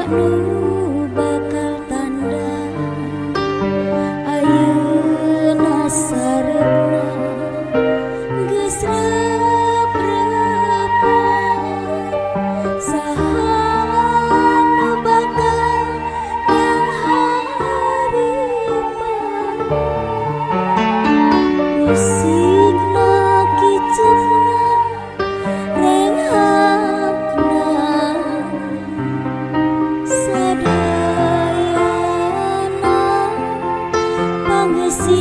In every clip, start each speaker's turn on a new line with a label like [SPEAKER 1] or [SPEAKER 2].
[SPEAKER 1] nu bakal tanda ayeuna sareupna geus rep-repan saha nu bakal yang haripan musikna kicupna renghapna sadayana panggesi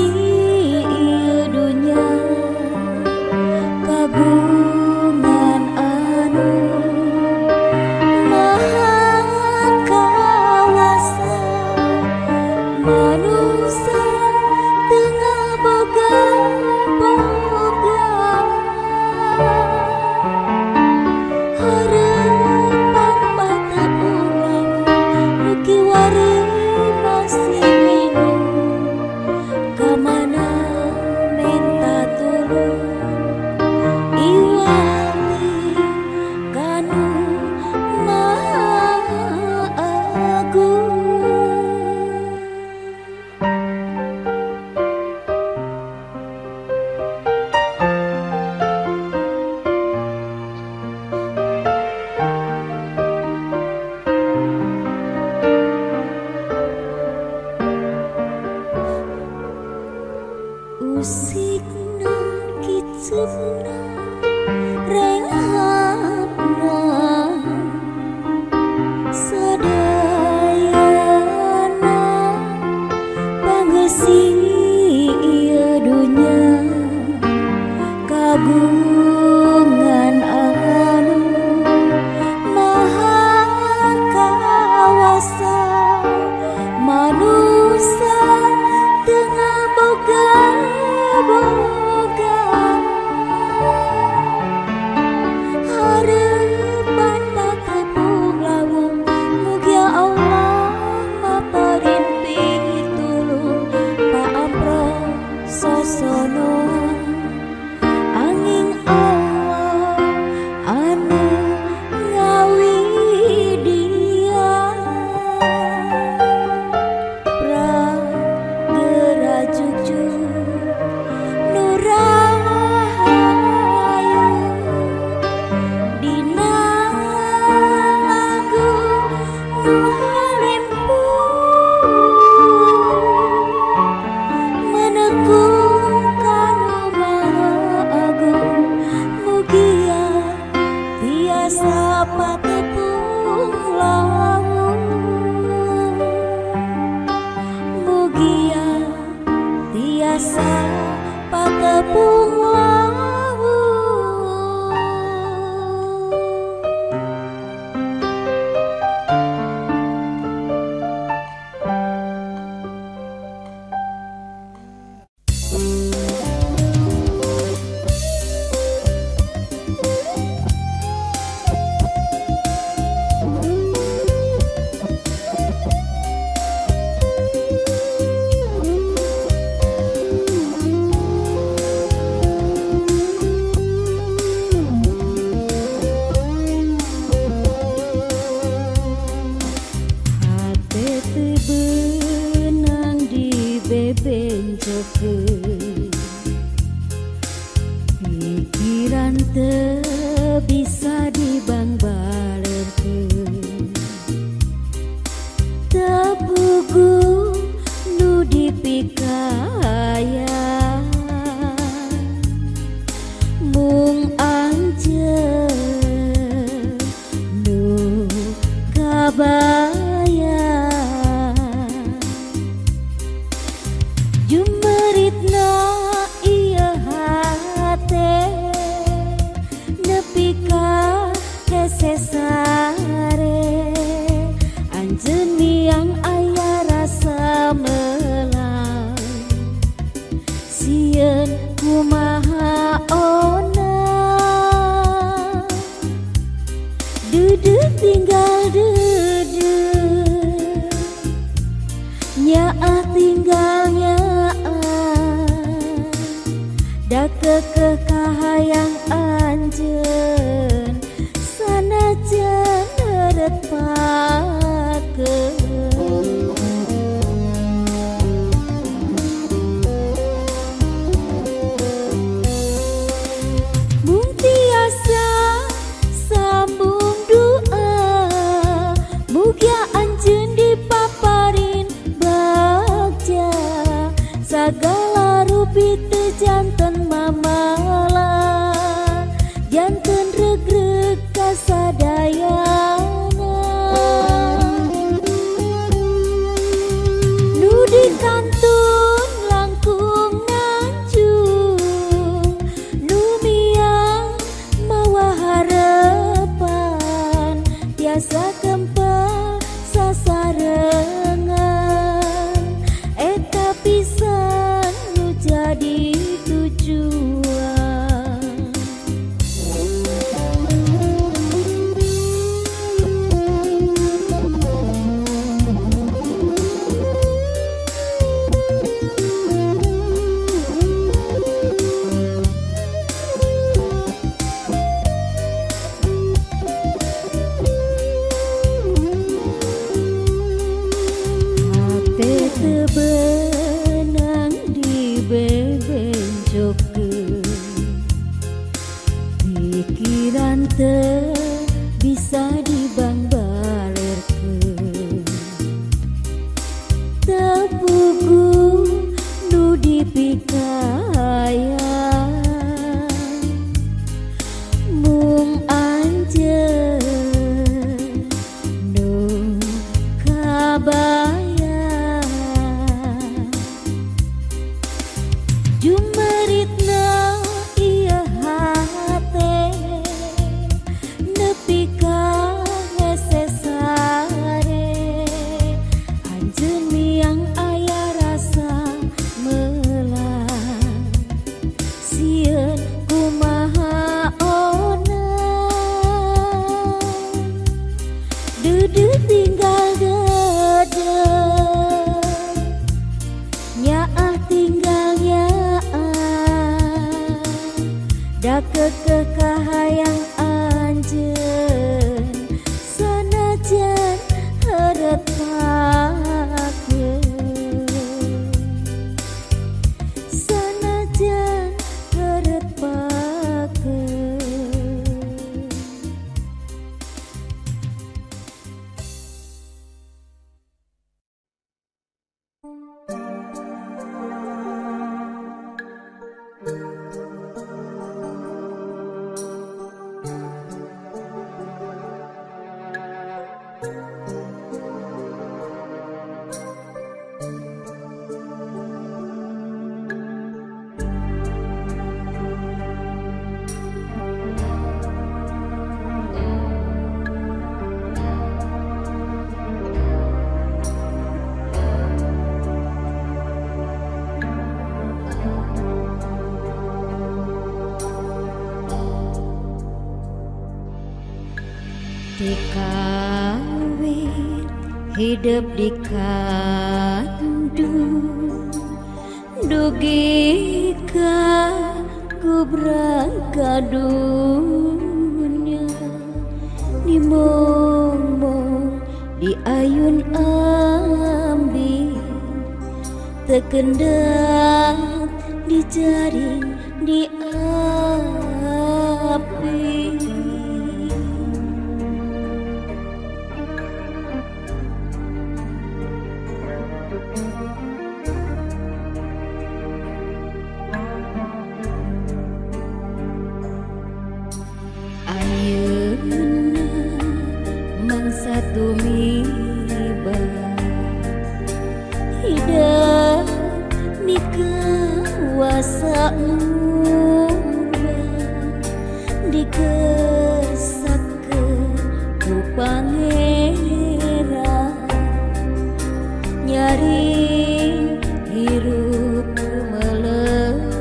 [SPEAKER 1] ieu dunya kagungan anu maha kawasa manusia tengah boga-boga harapan mata ulang mugi wari masih bingung kamana minta tulung iwali kanu maha agung. Usikna kicupna renghapna sadayana panggesi ieu dunya kagungan anu maha kawasa manusia tengah boga-boga harapan patepung lawung mugia Allah maparin pitulung paampro sosono angin Allah anu ngawidian Pragerajujur Nurahayu dina lagu nu halimpuh menekung kanu maha agung mugia tiasa patepung lawung mugia tiasa patepung lawung. Hate teu beunang dibebenjokeun pikiran teu bisa dibangbalerkeun teu pugu nu dipikayan mung anjeun nu kabayan jumeritna ieu hate nepi ka hese sare anjeun miang aya rasa melang sieun kumaha ona dudu tinggal dudu nyaah tinggal nyaah dak kekeh kahayang anjeun sanajan heureut rasa kempal sasarengan eta pisan nu jadi tujuan. Benang di bebenjokeun, pikiran teu bisa dibangbalerkeun, teu pugu nu dipikayan, mung anjeun nu kabayang. Jumeritna ieu hate nepi ka hese sare, anjeun miang aya rasa melang, sieun kumaha onang, duduh tinggal dedeg, nyaah tinggalnya da kekeh kahayang anjeun sanajan heureut pakeun, sanajan heureut pakeun. Dikawin hidup di kandung, dugi ka kubrang ka dunya, dimong-mong di ayun ambi, tekendang di jaring di api. Mangsa tumiba hidup nikawasa urang, dikesakeun ku pangeran, nyaring hirup melendang.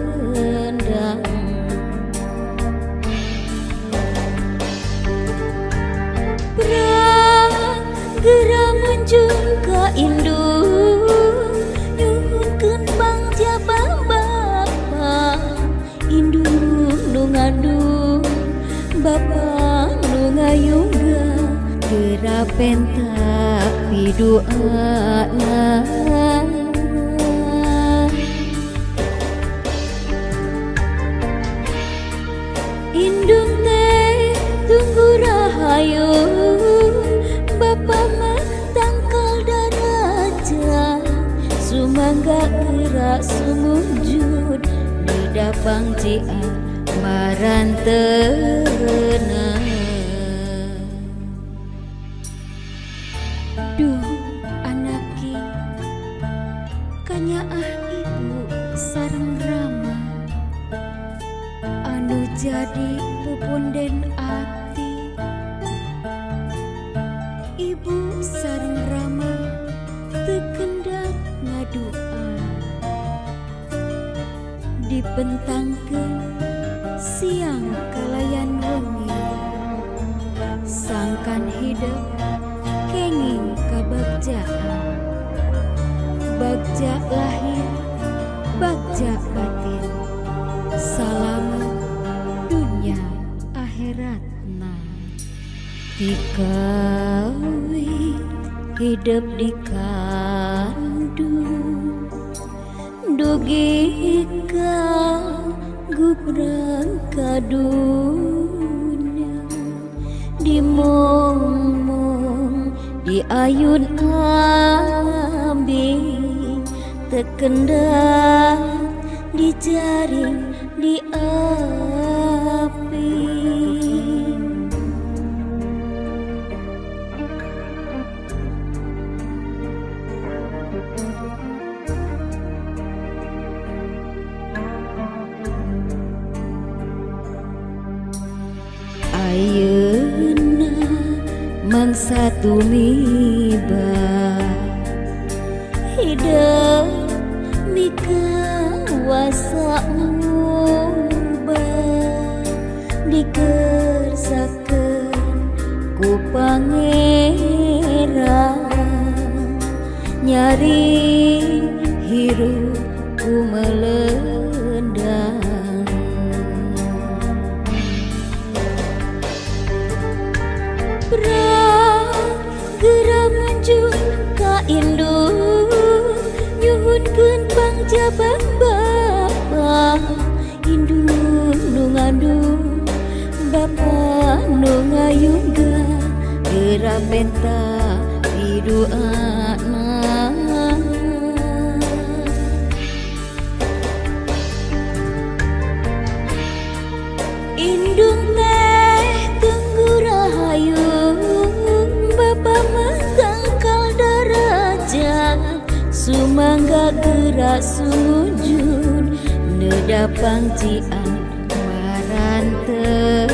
[SPEAKER 1] Geura munjung ka indung, nyuhunkeun bang jabang bapa, indung nu ngandung bapa nu ngayungga, geura pentak pidoana. Indung teh tunggu rahayu, bapa mah tangkal daraja, sumangga geura sumujud di dapang cian maranteuna. Duh anaki kanyaah ibu sareng Rama, anu jadi pupunden ati, dibentangkeun siang kalayan wengi sangkan hidup kenging kabagjaan bagja lahir bagja batin salamet dunya akhiratna dikawin hidup di kandung dugi ka gubrang kadunya dimong di ayun ambing tekendang di jaring di api ayeuna mangsa tumiba hidup mikawasa ubah dikersakeun ku pangeran nyaring hirup ku melendang geram menuju ka indung nyuhunkeun pangjabang bapa indung nu ngandung bapa nu ngayungga geura benta piduana indung teh tunggu rahayu bapa matangkal darajat sumangga gerak sujud nedapang cian marantena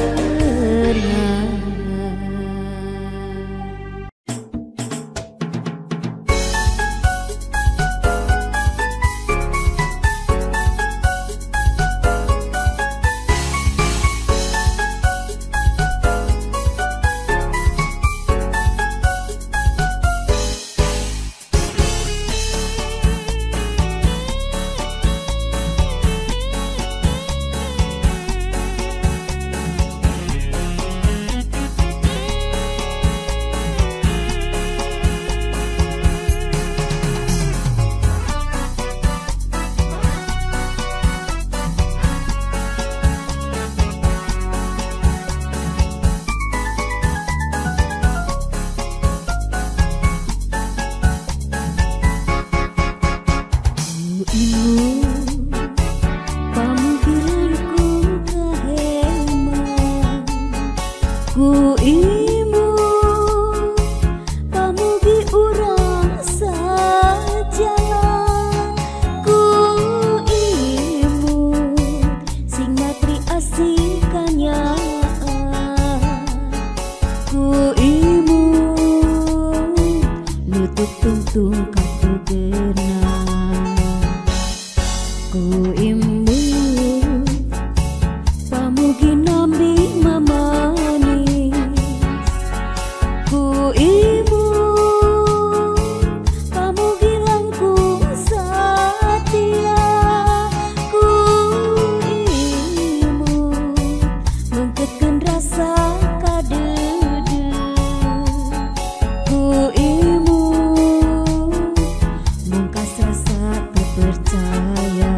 [SPEAKER 1] ku imu pamugi urang saja ku imu sing matri asikanya ku imu nutup tungtung katugena ku imu pamugi nambi mama ibu pamugi langkung satia ku ibu mengkekeun rasa kadeudeung ku ibu mungkas rasa terpercaya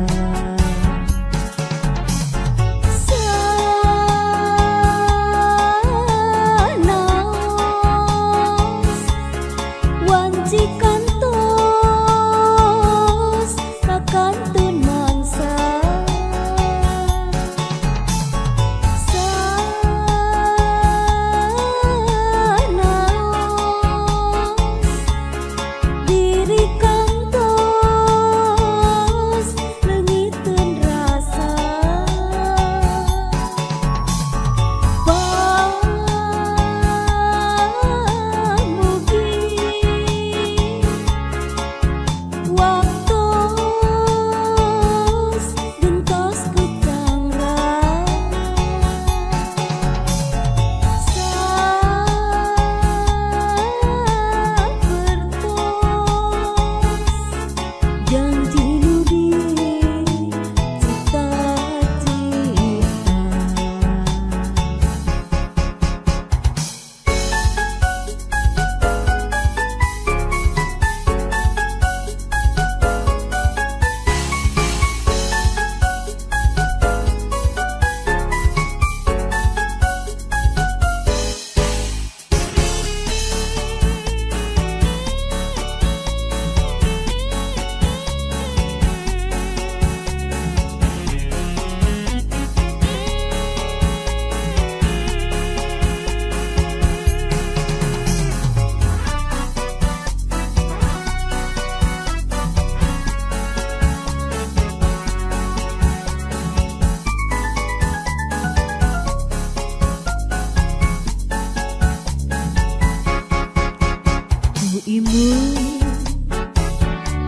[SPEAKER 1] imu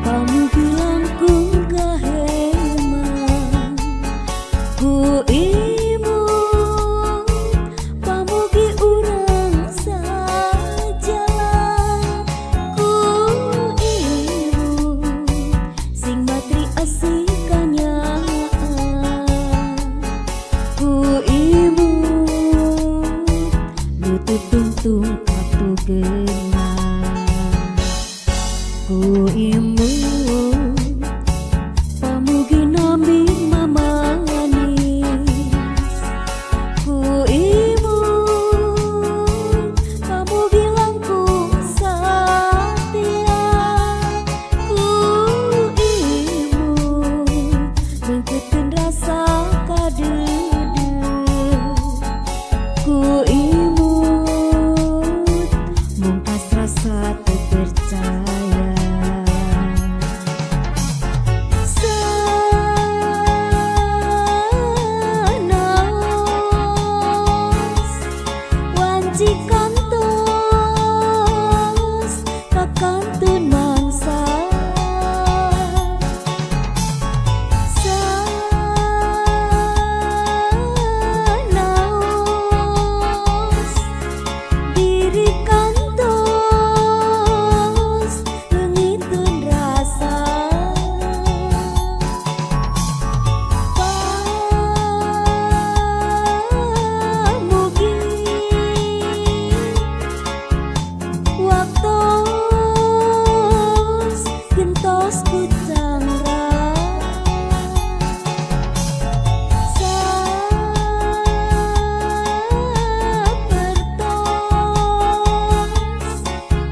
[SPEAKER 1] kamu bilang ku gahema, ku imu kamu gi urang sajalah, ku imu sing matri asikanya, ku imu lutut tungtung katu genang, ku imu pamugi nambi mamanis, ku imu pamugi langkung satia, ku imu bengketin rasa kadede, ku imut mungkas rasa terpercaya. Sanos wanci kantos kakantun mangsa, sanos diri kantos leungiteun rasa, pamugi waktos gentos ku cangrang, sapertos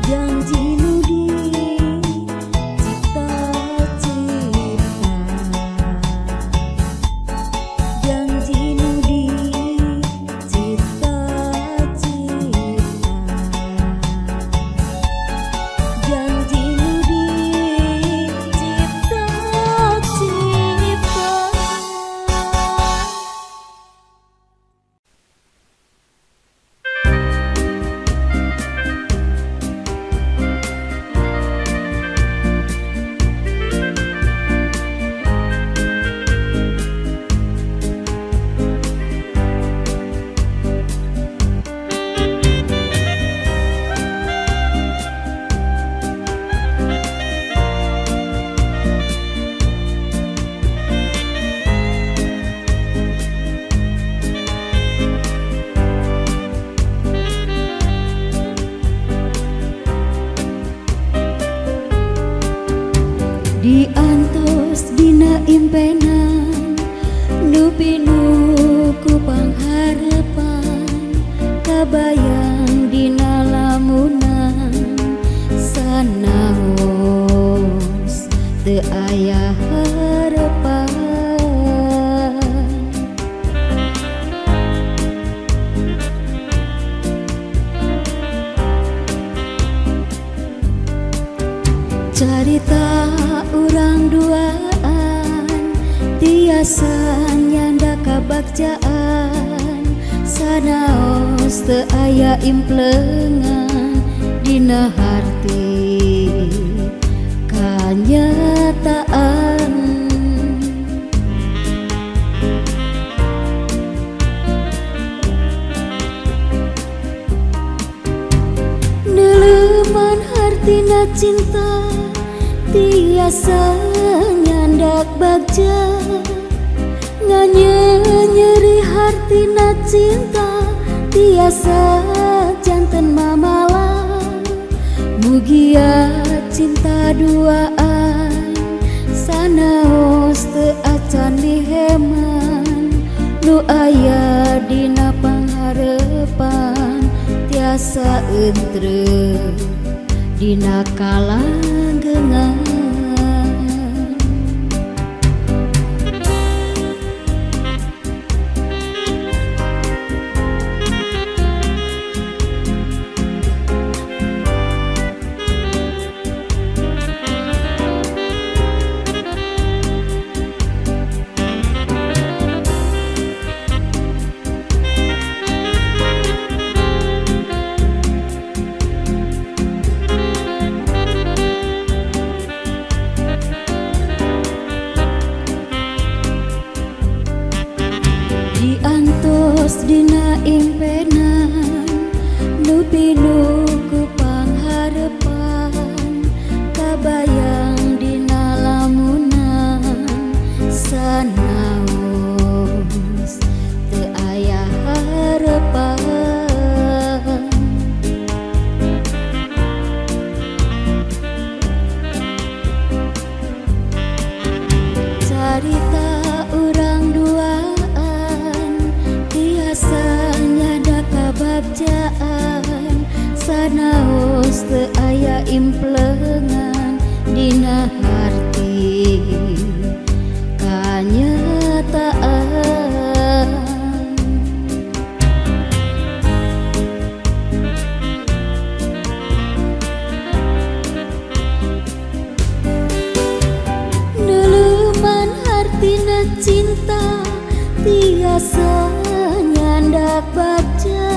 [SPEAKER 1] janji nu dicita-cita, janji nu dicita-cita, janji nu diantos dina impenan nu pinuku pangharapan, kabayang dina lamunan sanaos teu aya harapan. Carita urang duaan tiasa nyanda kabagjaan, sanaos teu aya implengan dina harti kanyataan. Neuleman hartina cinta tiasa nyandak bagja, nganyeri hartina cinta tiasa janten mamala, mugia cinta duaan sanaos teu acan diheman, nu aya dina pangharepan tiasa entreu dina kalanggengan. sanaos teu aya implengan dina harti kanyataan. Neuleuman hartina cinta tiasa nyandak baca,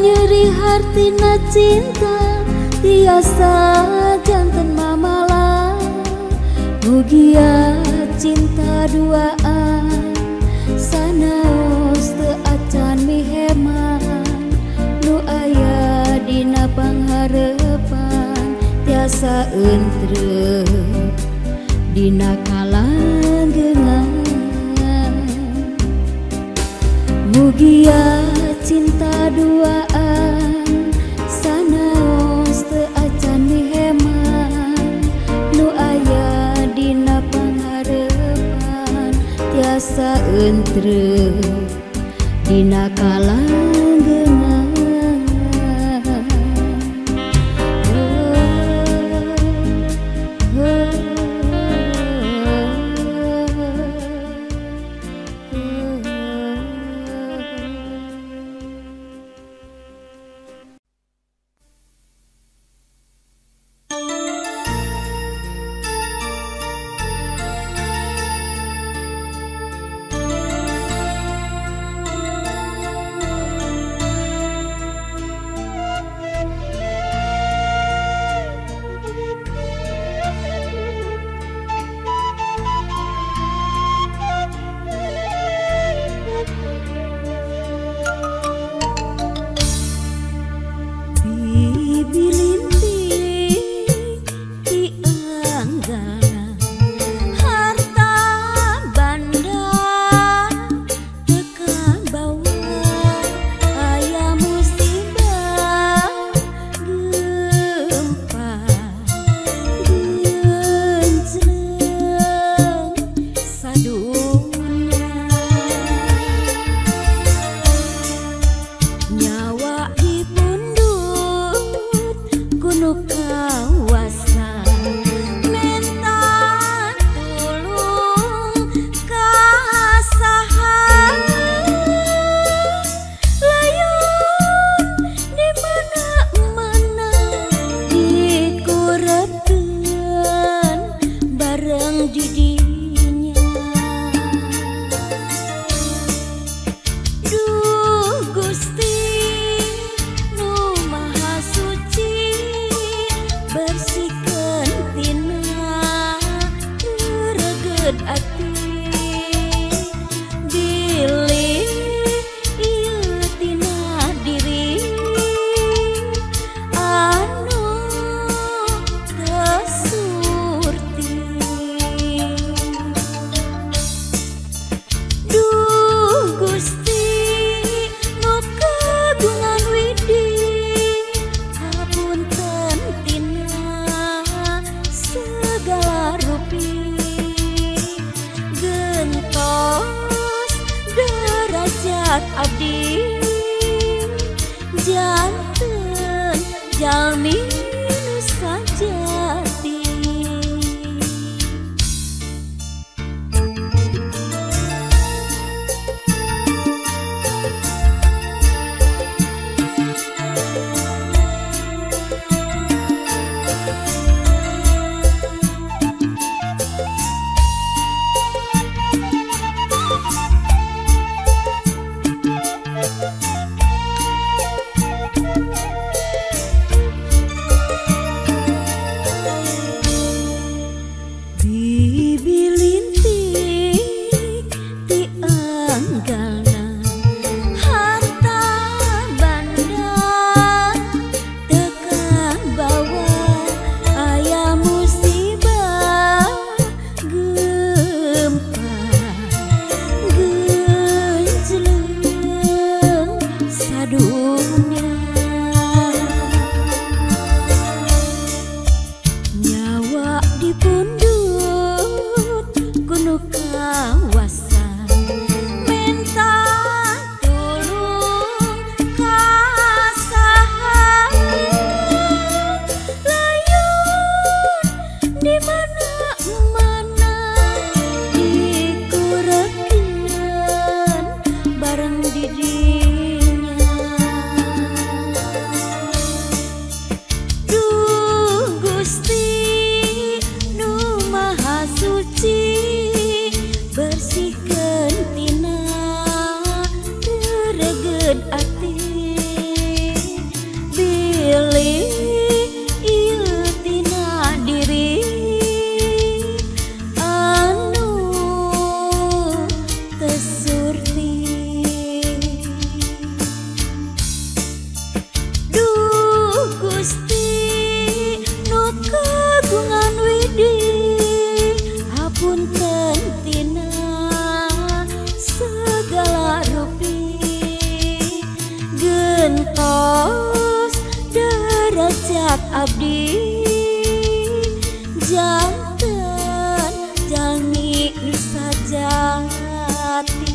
[SPEAKER 1] nyeri hartina cinta tiasa janten mamala. Mugia cinta duaan sanaos teu acan miheman, nu aya dina pangharepan tiasa entreuk dina kalanggengan. Mugia cinta duaan sanaos teu acan miheman, nu aya dina pangharepan tiasa entreuk dina kalanggengan. ieu tina diri anu teu surti. Duh Gusti nu kagungan widi hapunten tina segala rupi gentos derajat abdi janten jalmi nu sajati.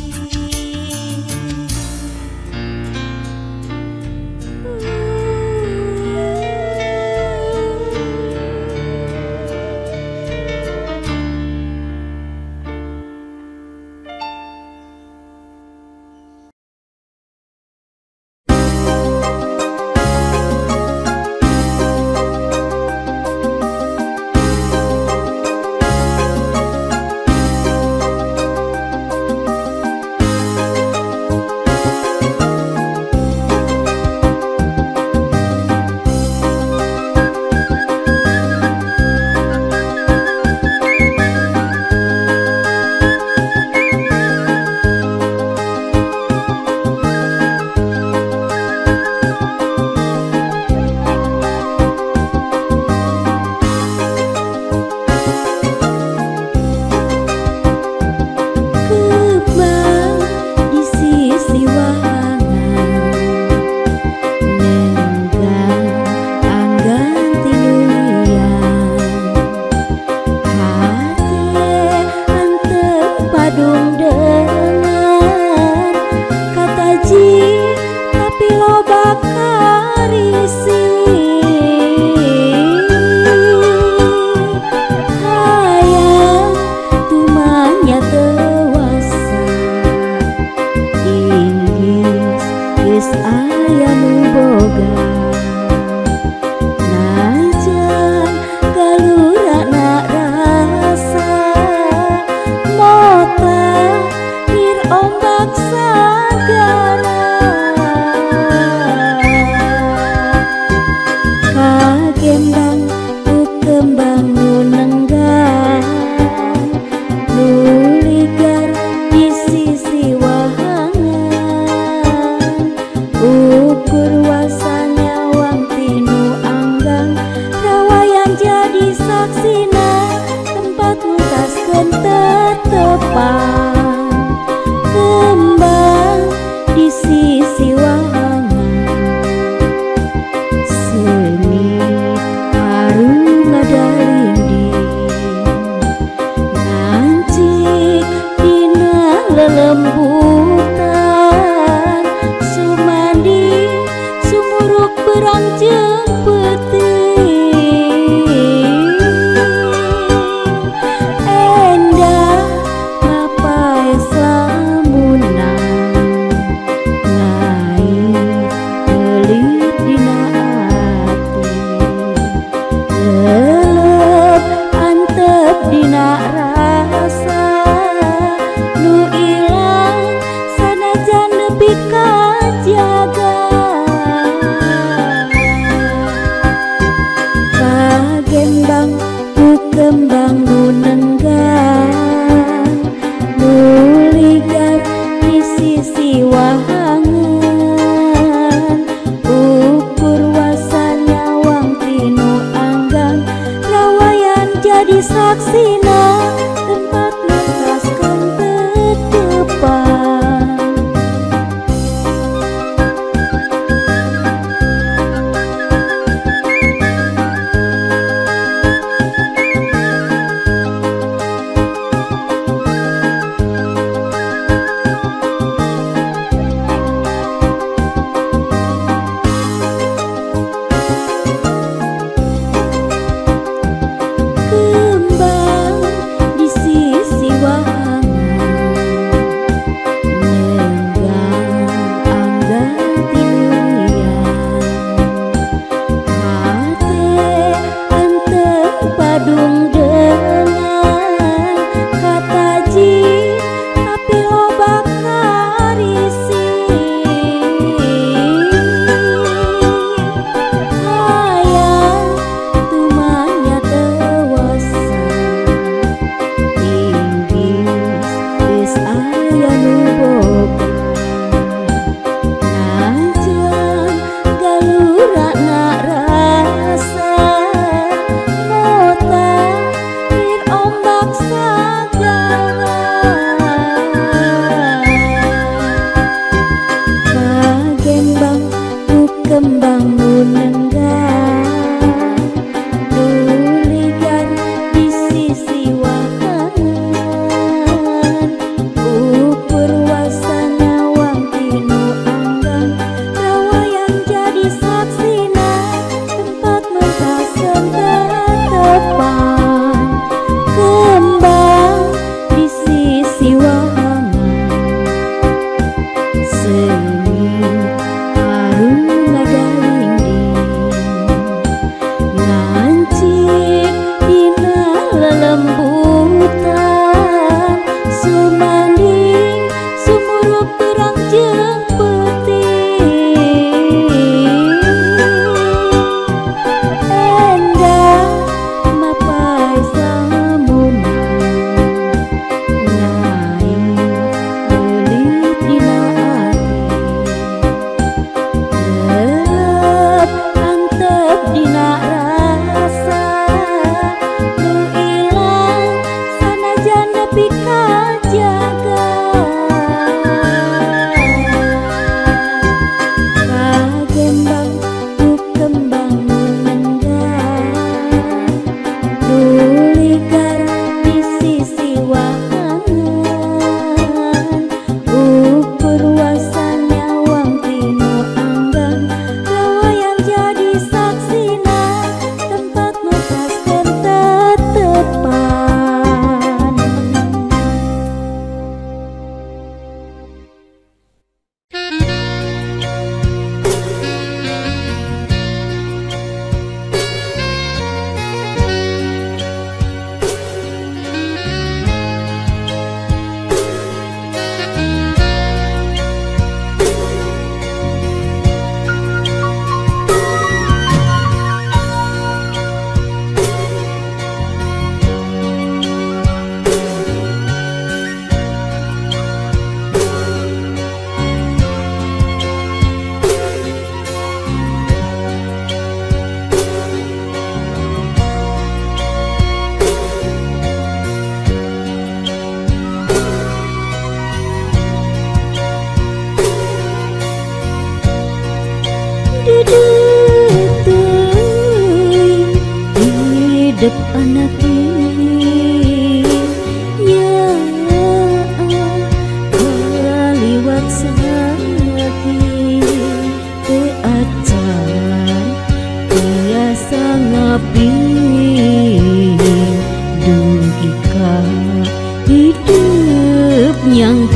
[SPEAKER 2] Kembang
[SPEAKER 1] hidup anak nya kaliwat sakit te acan biasa ngapi dugi ka hidup yang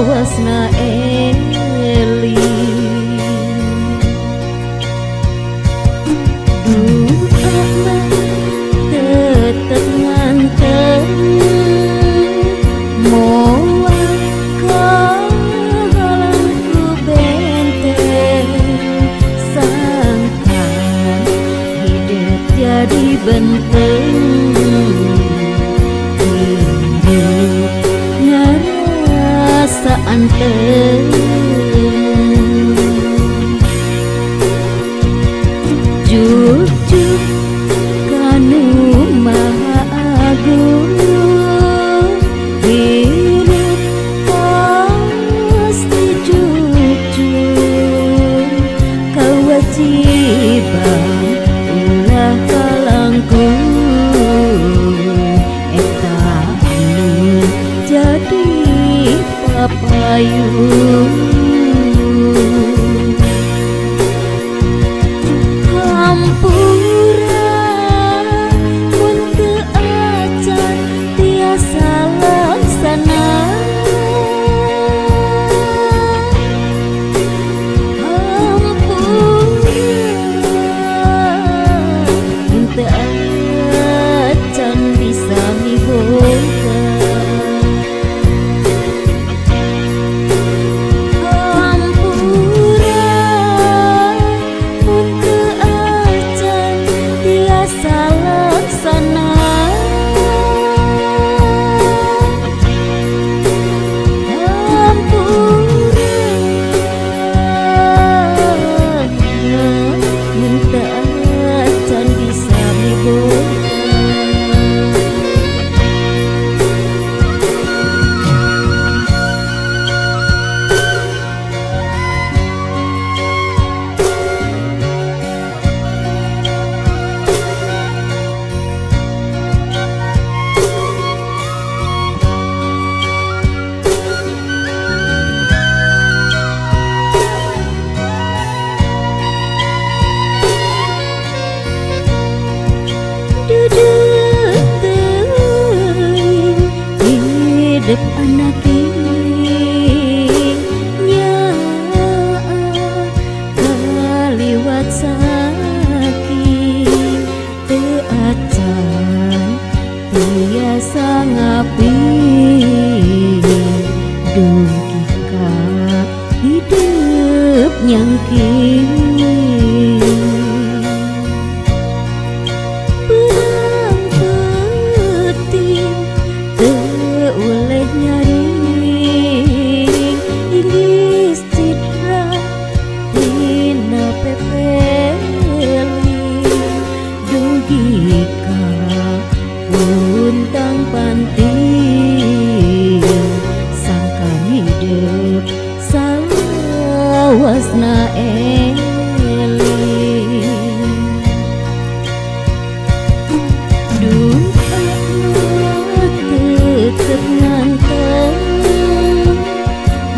[SPEAKER 1] wasna eli doa tetep nganteng moa kahalangku benteng sangkan hidup jadi benteng anteng jujur kanu maha agung hidup pasti jujur kewajiban ulah kalangkung eta anu jadi papayun hampura mun teu acan tiasa laksana hampura mun teu acan bisa miboga hidup anak nya kaliwat sakit teu acan biasa ngapi dugi ka hidup yang untang panting sangkan hidup salawasna eli doa tetep nganteng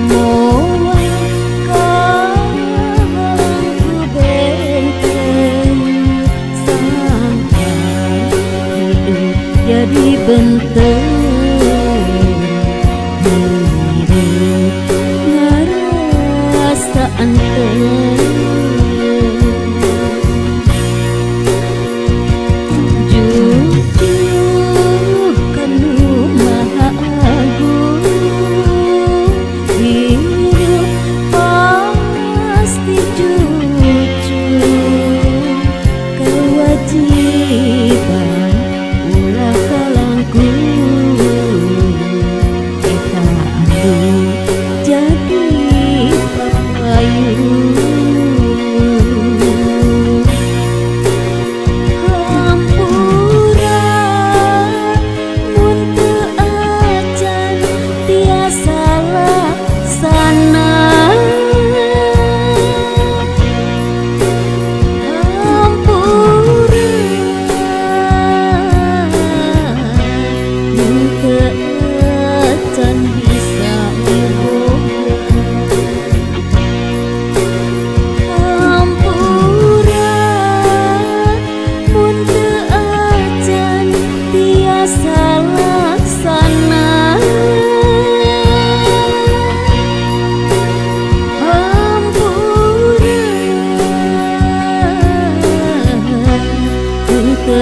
[SPEAKER 1] moa kahalangku benteng sangkan hidup jadi benteng hidup ngarasa anteng jujur kanu maha agung hidup pasti jujur kewajiban ulah kalangku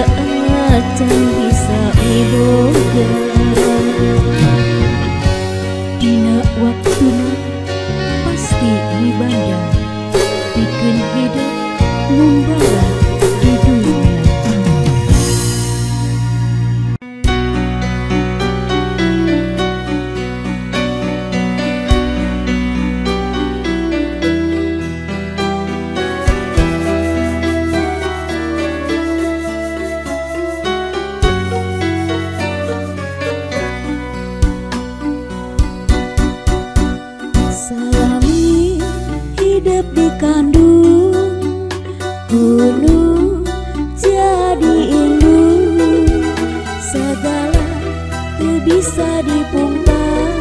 [SPEAKER 1] acan bisa iboga dina waktuna pasti wibanda bikin hidup membara di dunia. Salami hidup dikandung gunung jadi indung segala teu bisa dipungkar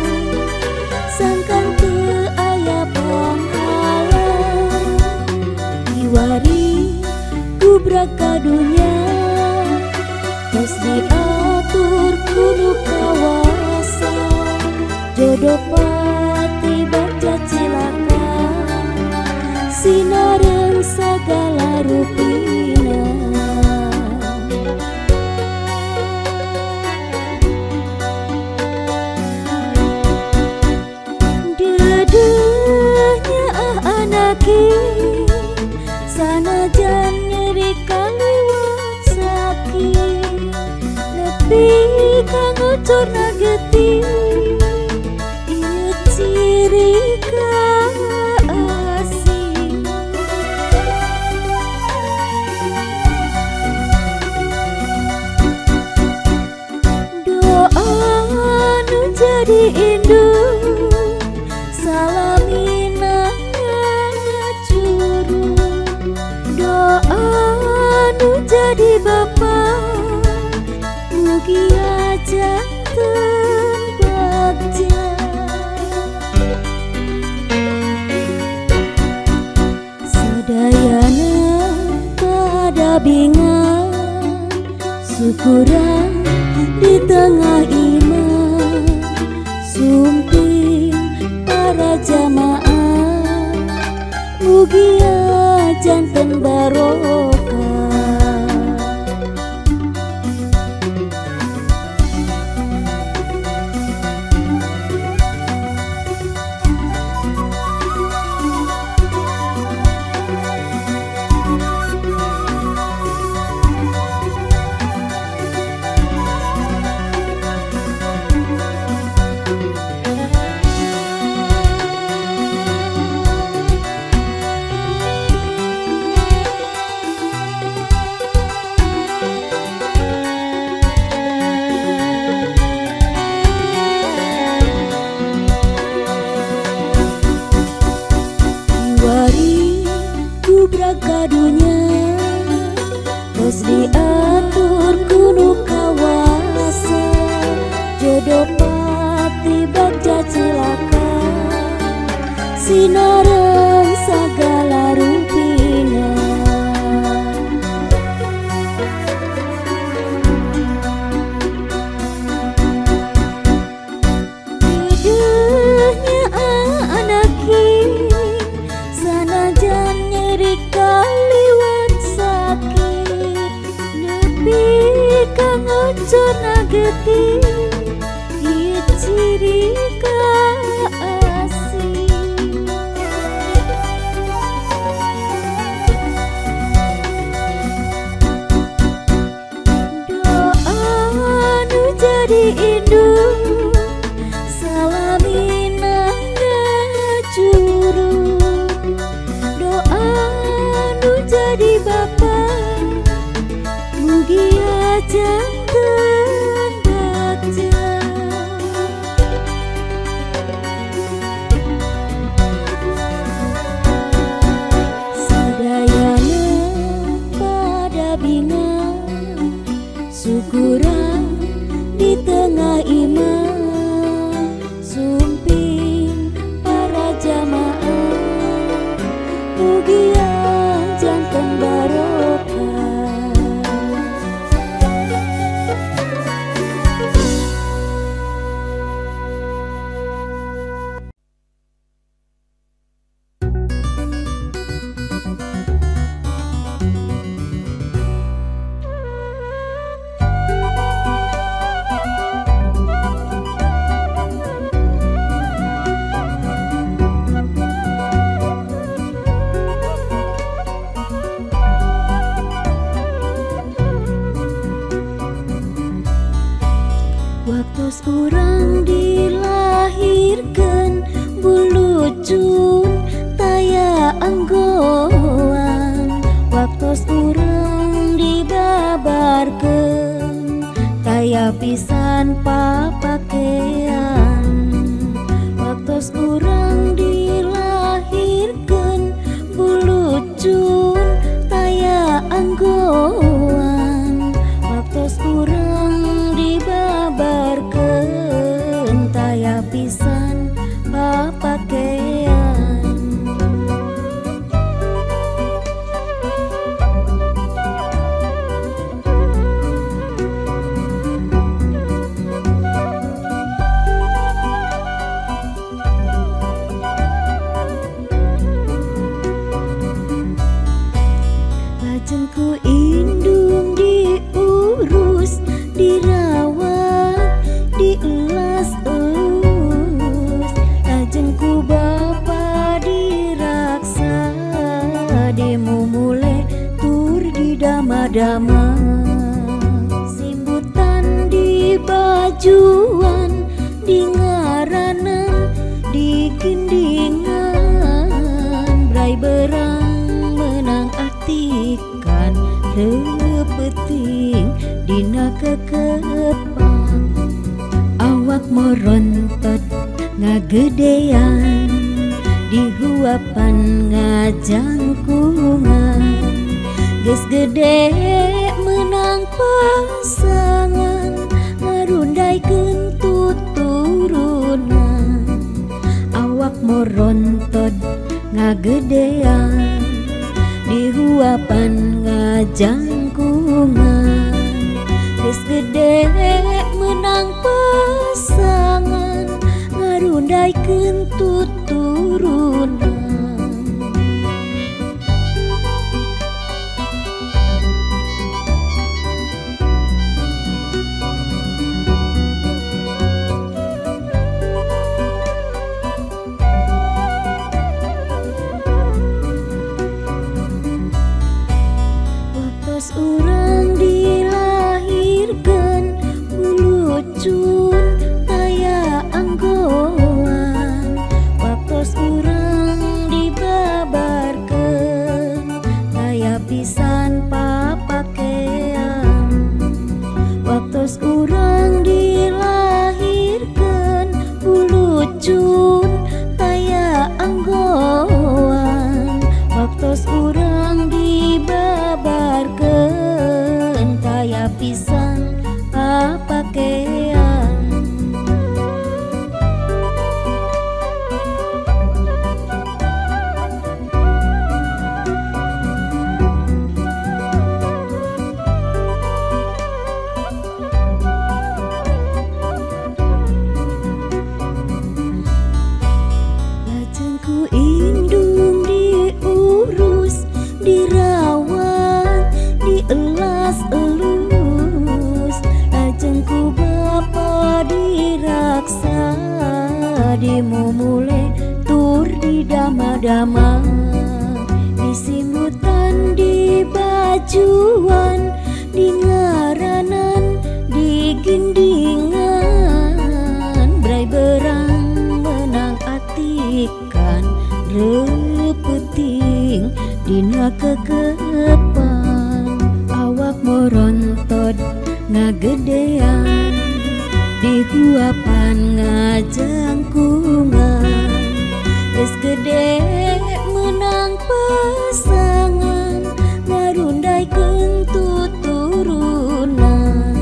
[SPEAKER 1] sangkan teu aya panghalang diwari gubrak kadunya terus diatur kudu kawasa jodoh pati baca cilaka sinareun segala rupina dedenya anaki sanajan nyeri kaliwat sakit nepi ka ngucurna getih ieu ciri kasih doa nu jadi indung salamina ngacuru doa nu jadi bapa mugia janten bagja sadayana pada bingang syukuran di tengah iman sumping para jamaah mugia janten barokah. Kadunya terus diatur kudu kawasa jodoh pati baca cilaka sinareun sagala rupina dedenya anaki sanajan nyeri kaliwat sakit nepi ka ngucurna getih ieu ciri kasih doa nu jadi indung salamina ngacuru doa nu jadi bapa mugia janten bagja sadayana pada bingang syukuran di tengah iman sumping para jamaah mugia janten barokah. Waktos urang dilahirkeun bulucun taya anggoan, waktos urang dibabarkeun taya pisan papakean. Waktos urang dilahirkeun bulucun taya anggoan, waktos urang dibabarkeun taya pisan papakean. Lajeng ku indung diurus, dirawat, dielas-elus. Lajeng ku bapa diraksa, dimumule tur didama-dama. Simbutan di bajuan, di ngaranan, di gindingan. Brai berang menang atikan, repeting dina kekepan. Awak morontot ngagedean, dihuapan ngajangkungan. Geus gede menang pasangan, ngarundaikeun tuturunan. Awak morontot ngagedean, dihuapan ngajangkungan. Geus gede menang pasangan, ngarundaikeun tuturunan. Waktos urang dilahirkeun bulucun taya anggoan, waktos urang dibabarkeun taya pisan papakean. Waktos urang dilahirkeun bulucun taya anggoan, waktos urang dibabarkeun taya pisan papakean. Lajeng ku indung diurus, dirawat, dielas-elus. Lajeng ku bapa diraksa, dimumule tur didama-dama. Disimbutan di bajuan, di ngaranan, di gindingan. Brai berang menang atikan, repeting dina kekepan. Awak morontot ngagedean, dihuapan ngajangkungan. Geus gede menang pasangan, ngarundaikeun tuturunan.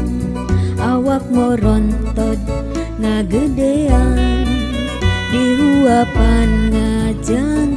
[SPEAKER 1] Awak morontot ngagedean, dihuapan ngajangkungan.